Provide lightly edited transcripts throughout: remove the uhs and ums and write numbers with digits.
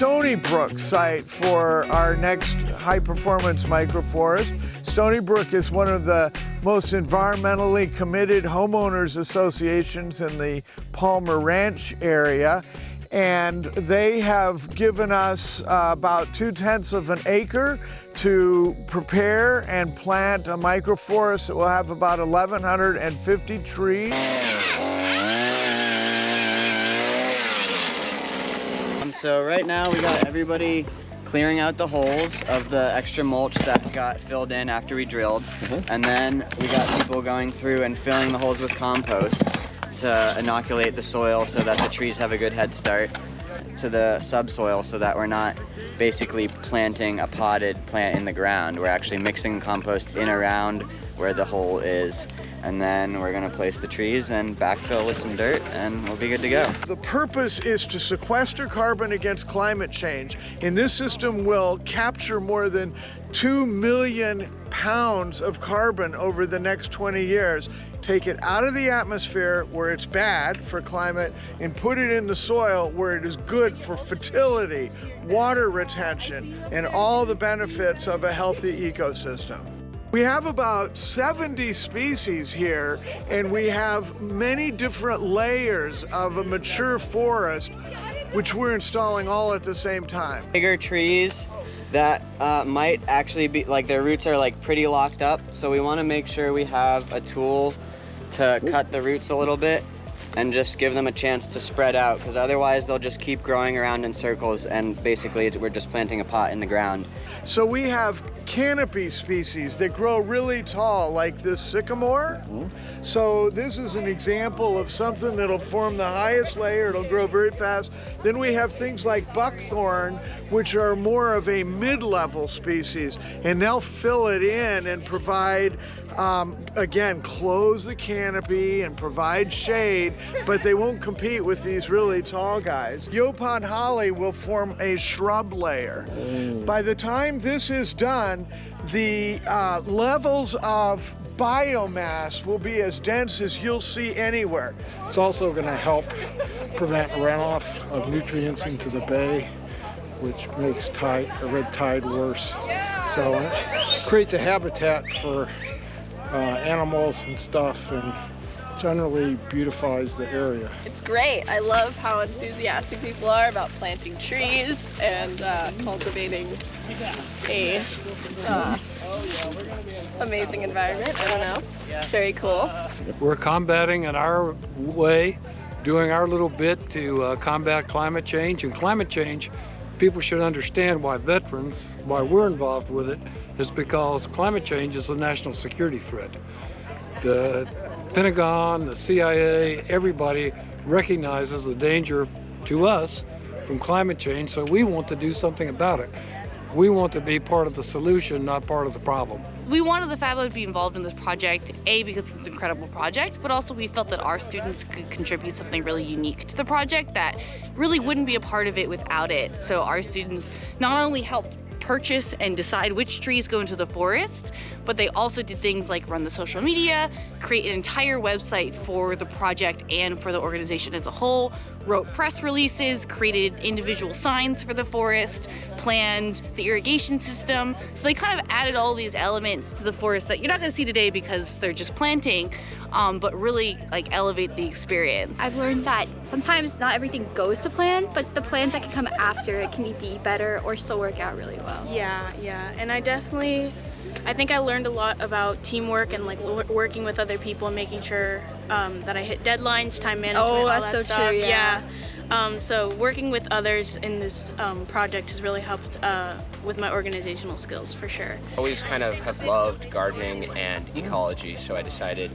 Stoneybrook site for our next high-performance microforest. Stoneybrook is one of the most environmentally committed homeowners associations in the Palmer Ranch area, and they have given us about 2/10 of an acre to prepare and plant a microforest that will have about 1,150 trees. So right now we got everybody clearing out the holes of the extra mulch that got filled in after we drilled. And then we got people going through and filling the holes with compost to inoculate the soil so that the trees have a good head start to the subsoil, so that we're not basically planting a potted plant in the ground. We're actually mixing compost in around where the hole is. And then we're gonna place the trees and backfill with some dirt, and we'll be good to go. The purpose is to sequester carbon against climate change, and this system will capture more than 2 million pounds of carbon over the next 20 years, take it out of the atmosphere where it's bad for climate, and put it in the soil where it is good for fertility, water retention, and all the benefits of a healthy ecosystem. We have about 70 species here, and we have many different layers of a mature forest, which we're installing all at the same time. Bigger trees that might actually be, like, their roots are like pretty locked up, so we want to make sure we have a tool to cut the roots a little bit and just give them a chance to spread out, because otherwise they'll just keep growing around in circles, and basically we're just planting a pot in the ground. So we have canopy species that grow really tall, like this sycamore. So this is an example of something that'll form the highest layer. It'll grow very fast. Then we have things like buckthorn, which are more of a mid-level species, and they'll fill it in and provide, again, close the canopy and provide shade, but they won't compete with these really tall guys. Yopon holly will form a shrub layer. By the time this is done, the levels of biomass will be as dense as you'll see anywhere. It's also going to help prevent runoff of nutrients into the bay, which makes red tide worse. So it creates a habitat for animals and stuff, and generally beautifies the area. It's great. I love how enthusiastic people are about planting trees and cultivating a amazing environment. I don't know. Very cool. We're combating in our way, doing our little bit to combat climate change. And climate change, people should understand why veterans, why we're involved with it, is because climate change is a national security threat. The Pentagon, the CIA, everybody recognizes the danger to us from climate change, so we want to do something about it. We want to be part of the solution, not part of the problem. We wanted the Fab Lab to be involved in this project, A, because it's an incredible project, but also we felt that our students could contribute something really unique to the project that really wouldn't be a part of it without it. So our students not only helped purchase and decide which trees go into the forest, but they also did things like run the social media, create an entire website for the project and for the organization as a whole, wrote press releases, created individual signs for the forest, planned the irrigation system. So they kind of added all these elements to the forest that you're not gonna see today because they're just planting, but really like elevate the experience. I've learned that sometimes not everything goes to plan, but it's the plans that can come after it can be better or still work out really well. Yeah, and I think I learned a lot about teamwork and like working with other people and making sure that I hit deadlines, time management, all that so stuff. True, yeah. So working with others in this project has really helped with my organizational skills for sure. I always kind of have loved gardening and ecology, so I decided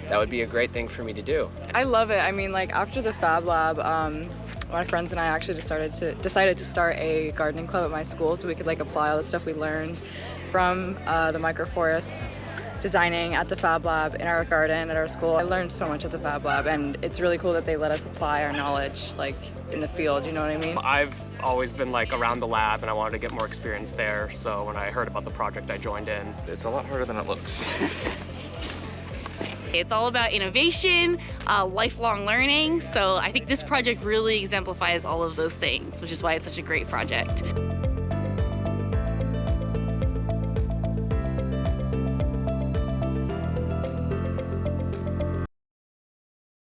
that would be a great thing for me to do. I love it. I mean, like after the Fab Lab, my friends and I actually decided to start a gardening club at my school so we could like apply all the stuff we learned from the microforest designing at the Fab Lab in our garden at our school. I learned so much at the Fab Lab, and it's really cool that they let us apply our knowledge like in the field, you know what I mean? I've always been like around the lab and I wanted to get more experience there, so when I heard about the project I joined in. It's a lot harder than it looks. It's all about innovation, lifelong learning, so I think this project really exemplifies all of those things, which is why it's such a great project.